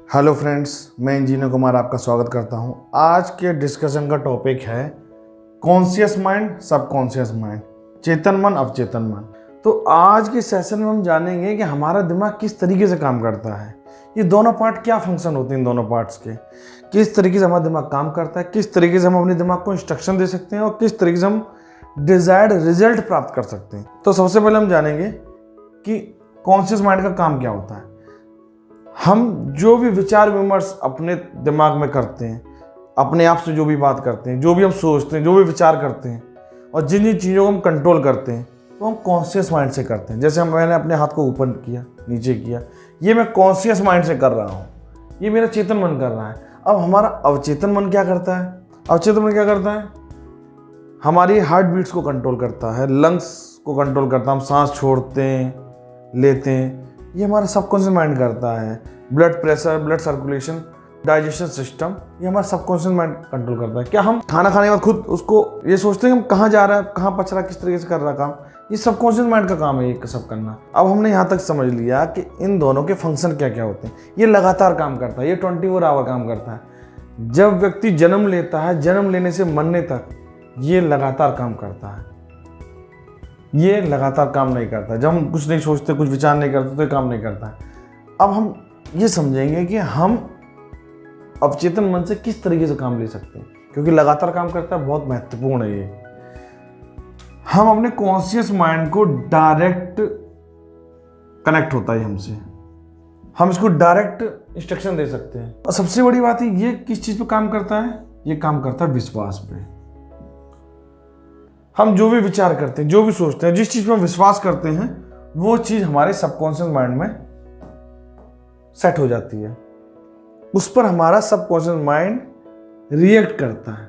Hello friends, मैं engineer Kumar आपका स्वागत करता हूं। आज के डिस्कशन का टॉपिक है कॉन्शियस माइंड, सबकॉन्शियस माइंड, चेतन मन, अवचेतन मन। तो आज के सेशन में हम जानेंगे कि हमारा दिमाग किस तरीके से काम करता है, ये दोनों पार्ट क्या फंक्शन होते हैं, इन दोनों पार्ट्स के किस तरीके से हमारा दिमाग काम करता है, किस तरीके से हम अपने दिमाग को इंस्ट्रक्शन दे सकते हैं और किस तरीके से हम डिजायर्ड रिजल्ट प्राप्त कर सकते हैं। तो सबसे पहले हम जानेंगे कि कॉन्शियस माइंड का काम क्या होता है। हम जो भी विचार विमर्श अपने दिमाग में करते हैं, अपने आप से जो भी बात करते हैं, जो भी हम सोचते हैं, जो भी विचार करते हैं और जिन जिन चीज़ों को हम कंट्रोल करते हैं, तो हम कॉन्शियस माइंड से करते हैं। जैसे मैंने अपने हाथ को ऊपर किया, नीचे किया, ये मैं कॉन्शियस माइंड से कर रहा हूँ, ये मेरा चेतन मन कर रहा है। अब हमारा अवचेतन मन क्या करता है? अवचेतन मन क्या करता है? हमारी हार्ट बीट्स को कंट्रोल करता है, लंग्स को कंट्रोल करता है, हम सांस छोड़ते हैं, लेते हैं, ये हमारा सबकॉन्शियस माइंड करता है। Blood pressure, blood circulation, digestion system, ये हमारा सबकॉन्शियस माइंड कंट्रोल करता है। क्या हम खाना खाने के बाद खुद उसको ये सोचते हैं कि हम कहाँ जा रहा है, कहाँ पच रहा है, किस तरीके से कर रहा काम? ये सबकॉन्शियस माइंड का काम है ये सब करना। अब हमने यहाँ तक समझ लिया कि इन दोनों के फंक्शन क्या क्या होते हैं। ये लगातार काम करता है, ये 24 आवर काम करता है। जब व्यक्ति जन्म लेता है, जन्म लेने से मरने तक ये लगातार काम करता है। ये लगातार काम नहीं करता। जब हम कुछ नहीं सोचते, कुछ विचार नहीं करते, तो ये काम नहीं करता है। अब हम ये समझेंगे कि हम अवचेतन मन से किस तरीके से काम ले सकते हैं, क्योंकि लगातार काम करता है, बहुत महत्वपूर्ण है ये। हम अपने कॉन्शियस माइंड को डायरेक्ट कनेक्ट होता है हमसे, हम इसको डायरेक्ट इंस्ट्रक्शन दे सकते हैं। और सबसे बड़ी बात है, ये किस चीज़ पे काम करता है? ये काम करता है विश्वास पे। हम जो भी विचार करते हैं, जो भी सोचते हैं, जिस चीज़ पे हम विश्वास करते हैं, वो चीज़ हमारे सबकॉन्शियस माइंड में सेट हो जाती है। उस पर हमारा सबकॉन्शियस माइंड रिएक्ट करता है।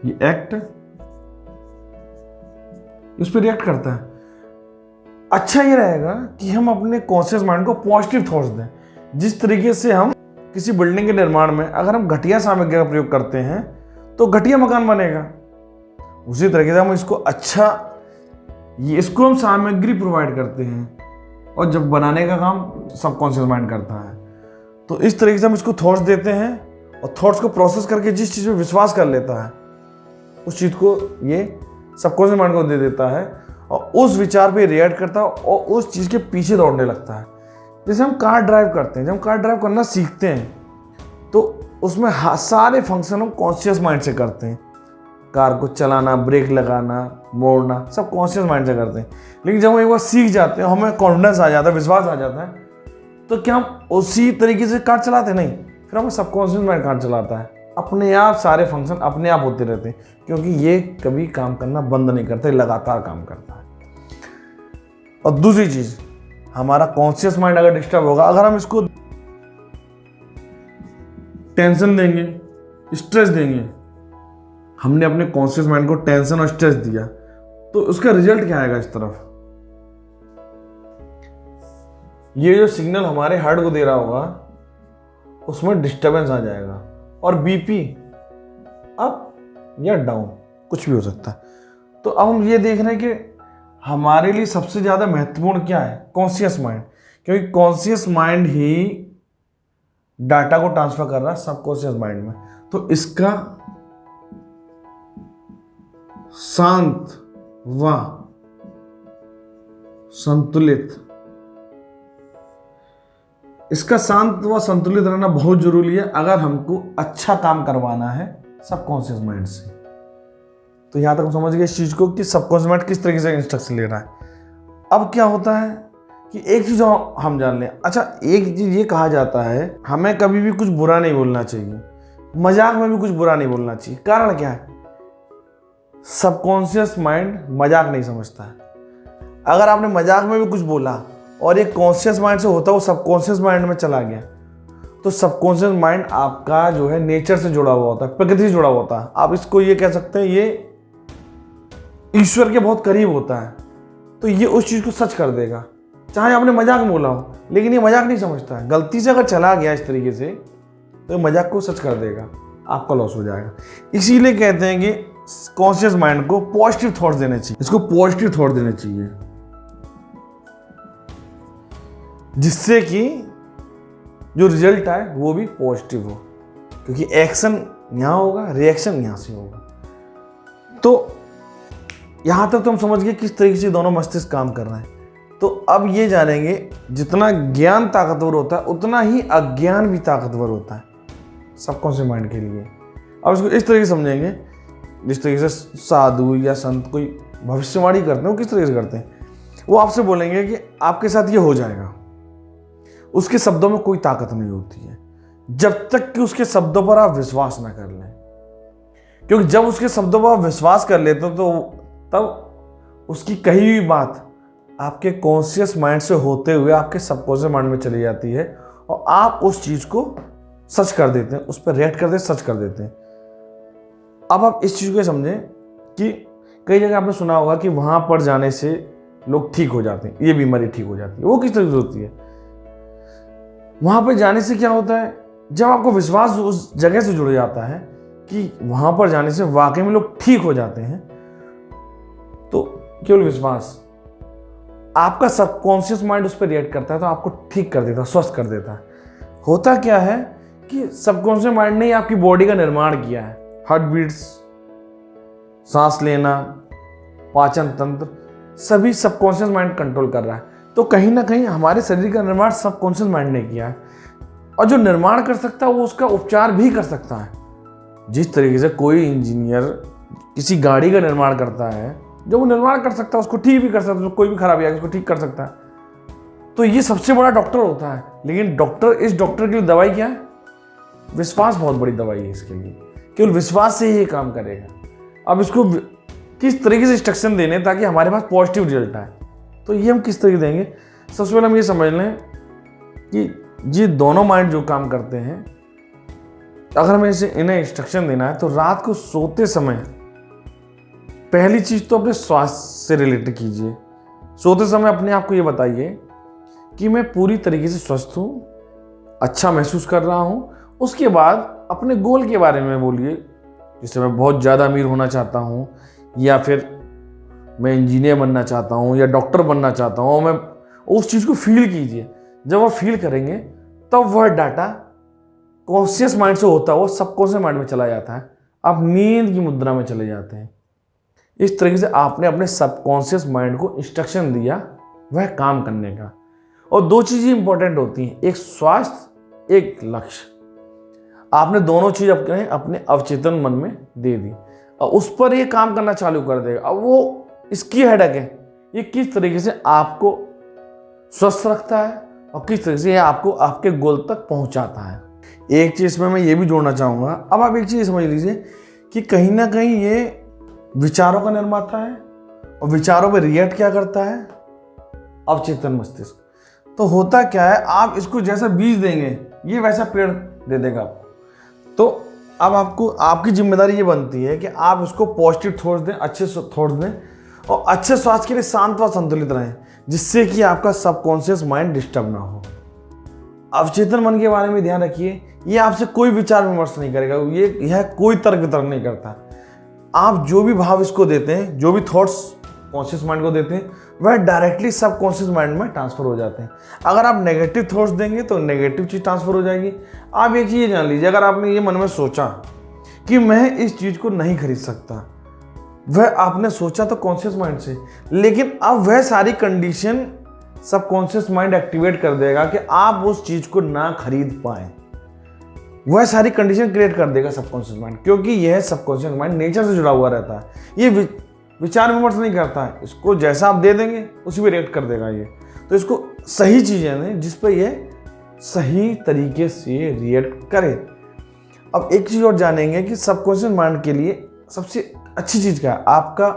ये एक्ट उस पर रिएक्ट करता है। अच्छा ये रहेगा कि हम अपने कॉन्शियस माइंड को पॉजिटिव थॉट्स दें। जिस तरीके से हम किसी बिल्डिंग के निर्माण में अगर हम घटिया सामग्री का प्रयोग करते हैं तो घटिया मकान बनेगा, उसी तरीके से हम इसको हम सामग्री प्रोवाइड करते हैं और जब बनाने का काम सबकॉन्शियस माइंड करता है। तो इस तरीके से हम इसको थॉट्स देते हैं और थॉट्स को प्रोसेस करके जिस चीज़ पे विश्वास कर लेता है, उस चीज़ को ये सबकॉन्शियस माइंड को दे देता है और उस विचार पे रिएक्ट करता है और उस चीज़ के पीछे दौड़ने लगता है। जैसे हम कार ड्राइव करते हैं, जब हम कार ड्राइव करना सीखते हैं तो उसमें सारे फंक्शन हम कॉन्शियस माइंड से करते हैं। कार को चलाना, ब्रेक लगाना, मोड़ना, सब कॉन्शियस माइंड से करते हैं। लेकिन जब हम एक बार सीख जाते हैं, हमें कॉन्फिडेंस आ जाता है, विश्वास आ जाता है, तो क्या हम उसी तरीके से कार चलाते? नहीं, फिर हमें सबकॉन्शियस माइंड कार चलाता है। अपने आप सारे फंक्शन अपने आप होते रहते हैं, क्योंकि ये कभी काम करना बंद नहीं करता, लगातार काम करता है। और दूसरी चीज़, हमारा कॉन्शियस माइंड अगर डिस्टर्ब होगा, अगर हम इसको टेंशन देंगे, स्ट्रेस देंगे, हमने अपने कॉन्शियस माइंड को टेंशन और स्ट्रेस दिया, तो उसका रिजल्ट क्या आएगा? इस तरफ ये जो सिग्नल हमारे हार्ट को दे रहा होगा, उसमें डिस्टर्बेंस आ जाएगा और बीपी अप या डाउन कुछ भी हो सकता है। तो अब हम ये देख रहे हैं कि हमारे लिए सबसे ज़्यादा महत्वपूर्ण क्या है? कॉन्शियस माइंड, क्योंकि कॉन्शियस माइंड ही डाटा को ट्रांसफर कर रहा है सबकॉन्शियस माइंड में। तो इसका शांत व संतुलित रहना बहुत जरूरी है अगर हमको अच्छा काम करवाना है सबकॉन्शियस माइंड से। तो यहां तक हम समझ गए इस चीज को कि सबकॉन्शियस माइंड किस तरीके से इंस्ट्रक्शन ले रहा है। अब क्या होता है कि एक चीज हम जान लें। अच्छा, एक चीज ये कहा जाता है, हमें कभी भी कुछ बुरा नहीं बोलना चाहिए, मजाक में भी कुछ बुरा नहीं बोलना चाहिए। कारण क्या है? सबकॉन्शियस माइंड मजाक नहीं समझता है। अगर आपने मजाक में भी कुछ बोला और एक कॉन्शियस माइंड से होता है, वो सबकॉन्शियस माइंड में चला गया, तो सबकॉन्शियस माइंड आपका जो है नेचर से जुड़ा हुआ होता है, प्रकृति से जुड़ा हुआ होता है। आप इसको ये कह सकते हैं, ये ईश्वर के बहुत करीब होता है। तो ये उस चीज को सच कर देगा, चाहे आपने मजाक में बोला हो। लेकिन ये मजाक नहीं समझता है। गलती से अगर चला गया इस तरीके से, तो मजाक को सच कर देगा, आपका लॉस हो जाएगा। इसीलिए कहते हैं कि कॉन्शियस माइंड को पॉजिटिव थॉट्स देने चाहिए, इसको पॉजिटिव थॉट देने चाहिए। जिससे कि जो रिजल्ट आए वो भी पॉजिटिव हो, क्योंकि एक्शन यहाँ होगा, रिएक्शन यहाँ से होगा। तो यहाँ तक तो हम समझ गए किस तरीके से दोनों मस्तिष्क काम कर रहे हैं। तो अब ये जानेंगे जितना ज्ञान ताकतवर होता है उतना ही अज्ञान भी ताकतवर होता है सबकॉन्शियस माइंड के लिए। अब इसको इस तरीके से समझेंगे, जिस तरीके से साधु या संत कोई भविष्यवाणी करते हैं वो किस तरीके से करते हैं। वो आपसे बोलेंगे कि आपके साथ ये हो जाएगा, उसके शब्दों में कोई ताकत नहीं होती है जब तक कि उसके शब्दों पर आप विश्वास ना कर लें, क्योंकि जब उसके शब्दों पर आप विश्वास कर लेते हो तो तब उसकी कही हुई बात आपके कॉन्शियस माइंड से होते हुए आपके सबकॉन्शियस माइंड में चली जाती है और आप उस चीज को सच कर देते हैं, उस पर रिएक्ट करते सच कर देते हैं। अब आप इस चीज को समझें कि कई जगह आपने सुना होगा कि वहां पर जाने से लोग ठीक हो जाते हैं, ये बीमारी ठीक हो जाती है। वो किस तरीके से होती है? वहां पर जाने से क्या होता है, जब आपको विश्वास उस जगह से जुड़ जाता है कि वहां पर जाने से वाकई में लोग ठीक हो जाते हैं, तो केवल विश्वास, आपका सबकॉन्शियस माइंड उस पर रिएक्ट करता है तो आपको ठीक कर देता है, स्वस्थ कर देता है। होता क्या है कि सबकॉन्शियस माइंड ने आपकी बॉडी का निर्माण किया है, हार्ट बीट्स, सांस लेना, पाचन तंत्र, सभी सबकॉन्शियस माइंड कंट्रोल कर रहा है। तो कहीं ना कहीं हमारे शरीर का निर्माण सबकॉन्शियस माइंड ने किया है, और जो निर्माण कर सकता है वो उसका उपचार भी कर सकता है। जिस तरीके से कोई इंजीनियर किसी गाड़ी का निर्माण करता है, जो वो निर्माण कर सकता है उसको ठीक भी कर सकता है, कोई भी खराबी आएगी उसको ठीक कर सकता है। तो ये सबसे बड़ा डॉक्टर होता है। लेकिन इस डॉक्टर के लिए दवाई क्या है? विश्वास बहुत बड़ी दवाई है इसके लिए। केवल विश्वास से ही ये काम करेगा। अब इसको किस तरीके से इंस्ट्रक्शन देने ताकि हमारे पास पॉजिटिव रिजल्ट आए, तो ये हम किस तरीके देंगे। सबसे पहले हम ये समझ लें कि ये दोनों माइंड जो काम करते हैं, अगर हमें इन्हें इंस्ट्रक्शन देना है तो रात को सोते समय पहली चीज तो अपने स्वास्थ्य से रिलेटेड कीजिए। सोते समय अपने आप को ये बताइए कि मैं पूरी तरीके से स्वस्थ हूँ, अच्छा महसूस कर रहा हूँ। उसके बाद अपने गोल के बारे में बोलिए, जैसे मैं बहुत ज़्यादा अमीर होना चाहता हूँ, या फिर मैं इंजीनियर बनना चाहता हूँ, या डॉक्टर बनना चाहता हूँ। मैं उस चीज़ को फील कीजिए। जब आप फील करेंगे तब वह डाटा कॉन्शियस माइंड से होता है वो सबकॉन्शियस माइंड में चला जाता है। आप नींद की मुद्रा में चले जाते हैं। इस तरीके से आपने अपने सबकॉन्शियस माइंड को इंस्ट्रक्शन दिया वह काम करने का। और दो चीज़ें इंपॉर्टेंट होती हैं, एक स्वास्थ्य, एक लक्ष्य। आपने दोनों चीज अपने अवचेतन मन में दे दी और उस पर ये काम करना चालू कर देगा। अब वो इसकी हेडक है, ये किस तरीके से आपको स्वस्थ रखता है और किस तरीके से ये आपको आपके गोल तक पहुंचाता है। एक चीज में मैं ये भी जोड़ना चाहूँगा। अब आप एक चीज़ समझ लीजिए कि कहीं ना कहीं ये विचारों का निर्माता है और विचारों पर रिएक्ट क्या करता है? अवचेतन मस्तिष्क। तो होता क्या है, आप इसको जैसा बीज देंगे ये वैसा पेड़ दे देगा आपको। तो अब आपको आपकी जिम्मेदारी ये बनती है कि आप उसको पॉजिटिव थॉट्स दें, अच्छे थॉट्स दें और अच्छे स्वास्थ्य के लिए शांत व संतुलित रहें, जिससे कि आपका सबकॉन्शियस माइंड डिस्टर्ब ना हो। अवचेतन मन के बारे में ध्यान रखिए, ये आपसे कोई विचार विमर्श नहीं करेगा, यह कोई तर्क वितर्क नहीं करता। आप जो भी भाव इसको देते हैं, जो भी थॉट्स कॉन्शियस माइंड को देते हैं, वह डायरेक्टली सबकॉन्शियस माइंड में ट्रांसफर हो जाते हैं। अगर आप नेगेटिव थॉट्स देंगे तो नेगेटिव चीज़ ट्रांसफर हो जाएगी। आप एक चीज़ जान लीजिए, अगर आपने ये मन में सोचा कि मैं इस चीज़ को नहीं खरीद सकता, वह आपने सोचा तो कॉन्शियस माइंड से, लेकिन अब वह सारी कंडीशन सबकॉन्शियस माइंड एक्टिवेट कर देगा कि आप उस चीज़ को ना खरीद पाए। वह सारी कंडीशन क्रिएट कर देगा सबकॉन्शियस माइंड, क्योंकि यह सबकॉन्शियस माइंड नेचर से जुड़ा हुआ रहता है। ये विचार विमर्श नहीं करता है, इसको जैसा आप दे देंगे उसी पे रिएक्ट कर देगा ये। तो इसको सही चीजें दें जिस पर ये सही तरीके से रिएक्ट करे। अब एक चीज और जानेंगे कि सबकॉन्शियस माइंड के लिए सबसे अच्छी चीज क्या है? आपका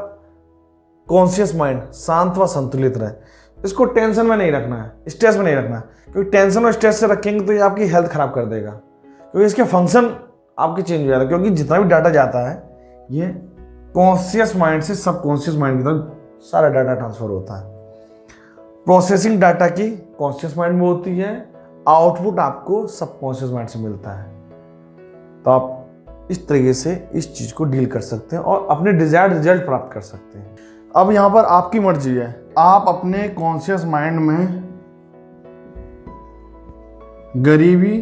कॉन्शियस माइंड शांत व संतुलित रहे। इसको टेंशन में नहीं रखना है, स्ट्रेस में नहीं रखना है, क्योंकि टेंशन और स्ट्रेस से रखेंगे तो ये आपकी हेल्थ खराब कर देगा, क्योंकि इसके फंक्शन आपके चेंज हो जाता है। क्योंकि जितना भी डाटा जाता है ये कॉन्शियस माइंड से सबकॉन्शियस माइंड की तरफ सारा डाटा ट्रांसफर होता है। प्रोसेसिंग डाटा की कॉन्शियस माइंड में होती है, आउटपुट आपको सबकॉन्शियस माइंड से मिलता है। तो आप इस तरीके से इस चीज को डील कर सकते हैं और अपने डिजायर्ड रिजल्ट प्राप्त कर सकते हैं। अब यहाँ पर आपकी मर्जी है, आप अपने कॉन्शियस माइंड में गरीबी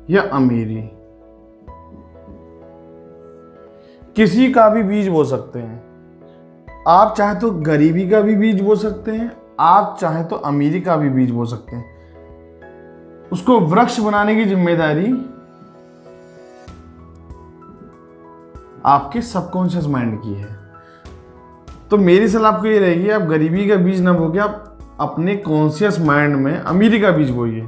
या अमीरी, किसी का भी बीज बो सकते हैं। आप चाहे तो गरीबी का भी बीज बो सकते हैं, आप चाहे तो अमीरी का भी बीज बो सकते हैं। उसको वृक्ष बनाने की जिम्मेदारी आपके सबकॉन्शियस माइंड की है। तो मेरी सलाह आपको ये रहेगी, आप गरीबी का बीज ना बोके आप अपने कॉन्शियस माइंड में अमीरी का बीज बोइए।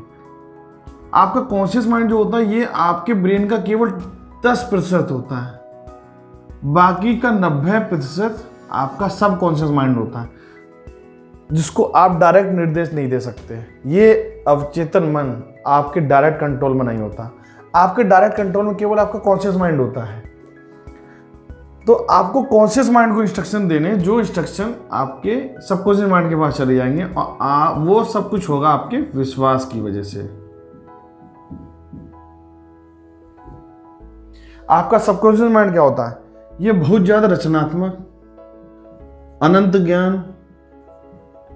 आपका कॉन्शियस माइंड जो होता है ये आपके ब्रेन का केवल 10% होता है, बाकी का 90% आपका सबकॉन्शियस माइंड होता है, जिसको आप डायरेक्ट निर्देश नहीं दे सकते। ये अवचेतन मन आपके डायरेक्ट कंट्रोल में नहीं होता। आपके डायरेक्ट कंट्रोल में केवल आपका कॉन्शियस माइंड होता है। तो आपको कॉन्शियस माइंड को इंस्ट्रक्शन देने, जो इंस्ट्रक्शन आपके सबकॉन्शियस माइंड के पास चले जाएंगे, और वो सब कुछ होगा आपके विश्वास की वजह से। आपका सबकॉन्शियस माइंड क्या होता है? ये बहुत ज्यादा रचनात्मक, अनंत ज्ञान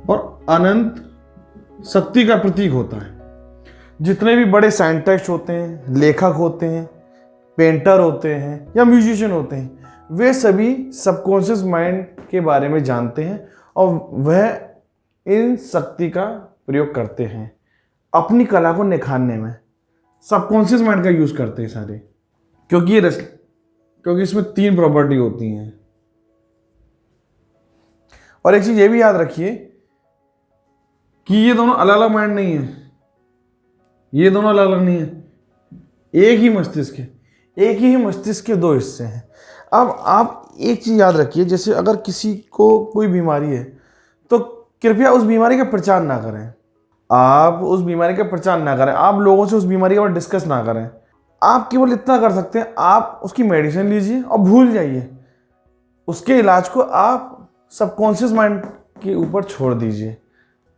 और अनंत शक्ति का प्रतीक होता है। जितने भी बड़े साइंटिस्ट होते हैं, लेखक होते हैं, पेंटर होते हैं या म्यूजिशियन होते हैं, वे सभी सबकॉन्शियस माइंड के बारे में जानते हैं और वह इन शक्ति का प्रयोग करते हैं अपनी कला को निखारने में। सबकॉन्शियस माइंड का यूज करते हैं सारे, क्योंकि इसमें 3 प्रॉपर्टी होती हैं। और एक चीज ये भी याद रखिए कि ये दोनों अलग अलग माइंड नहीं है, ये दोनों अलग अलग नहीं है, एक ही मस्तिष्क के 2 हिस्से हैं। अब आप एक चीज याद रखिए, जैसे अगर किसी को कोई बीमारी है तो कृपया उस बीमारी का प्रचार ना करें। आप उस बीमारी का प्रचार ना करें, आप लोगों से उस बीमारी के बारे में डिस्कस ना करें। आप केवल इतना कर सकते हैं, आप उसकी मेडिसिन लीजिए और भूल जाइए। उसके इलाज को आप सबकॉन्शियस माइंड के ऊपर छोड़ दीजिए,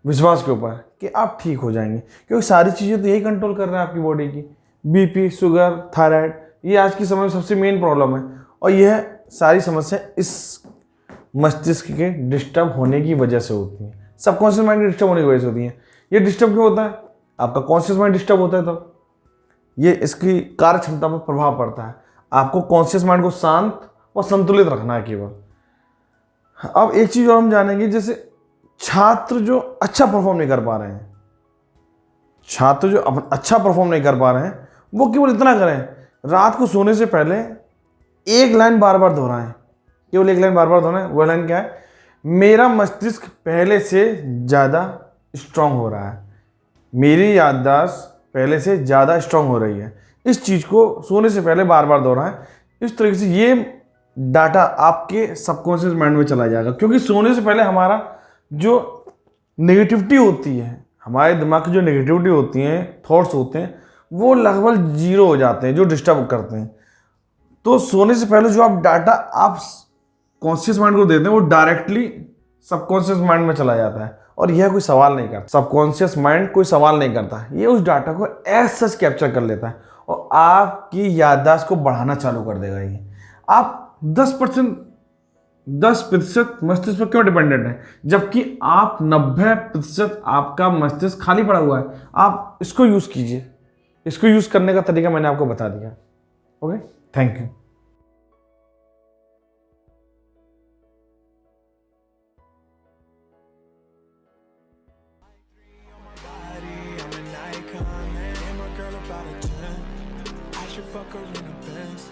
विश्वास के ऊपर कि आप ठीक हो जाएंगे, क्योंकि सारी चीज़ें तो यही कंट्रोल कर रहा है आपकी बॉडी की। बीपी, शुगर, थायराइड, ये आज की समय में सबसे मेन प्रॉब्लम है, और यह सारी समस्या इस मस्तिष्क के डिस्टर्ब होने की वजह से होती है, सबकॉन्शियस माइंड के डिस्टर्ब होने की वजह से होती है। ये डिस्टर्ब क्यों होता है? आपका कॉन्शियस माइंड डिस्टर्ब होता है, तब ये इसकी कार्य क्षमता पर प्रभाव पड़ता है। आपको कॉन्शियस माइंड को शांत और संतुलित रखना है केवल। अब एक चीज और हम जानेंगे, जैसे छात्र जो अच्छा परफॉर्म नहीं कर पा रहे हैं, वो केवल इतना करें, रात को सोने से पहले एक लाइन बार बार दोहराएं, केवल एक लाइन बार बार दोहराएं। वह लाइन क्या है? मेरा मस्तिष्क पहले से ज़्यादा स्ट्रांग हो रहा है, मेरी याददाश्त पहले से ज़्यादा स्ट्रांग हो रही है। इस चीज़ को सोने से पहले बार बार दोहराएं। इस तरीके से ये डाटा आपके सबकॉन्शियस माइंड में चला जाएगा, क्योंकि सोने से पहले हमारा जो नेगेटिविटी होती है, हमारे दिमाग की जो नेगेटिविटी होती हैं, थॉट्स होते हैं, वो लगभग 0 हो जाते हैं, जो डिस्टर्ब करते हैं। तो सोने से पहले जो आप डाटा आप कॉन्शियस माइंड को देते हैं, वो डायरेक्टली सबकॉन्शियस माइंड में चला जाता है, और यह कोई सवाल नहीं करता। सबकॉन्शियस माइंड कोई सवाल नहीं करता, ये उस डाटा को एज सच कैप्चर कर लेता है और आपकी याददाश्त को बढ़ाना चालू कर देगा। ये आप 10% मस्तिष्क पर क्यों डिपेंडेंट है, जबकि आप 90% आपका मस्तिष्क खाली पड़ा हुआ है। आप इसको यूज कीजिए, इसको यूज करने का तरीका मैंने आपको बता दिया। Okay, thank you. Fuck her in the Benz.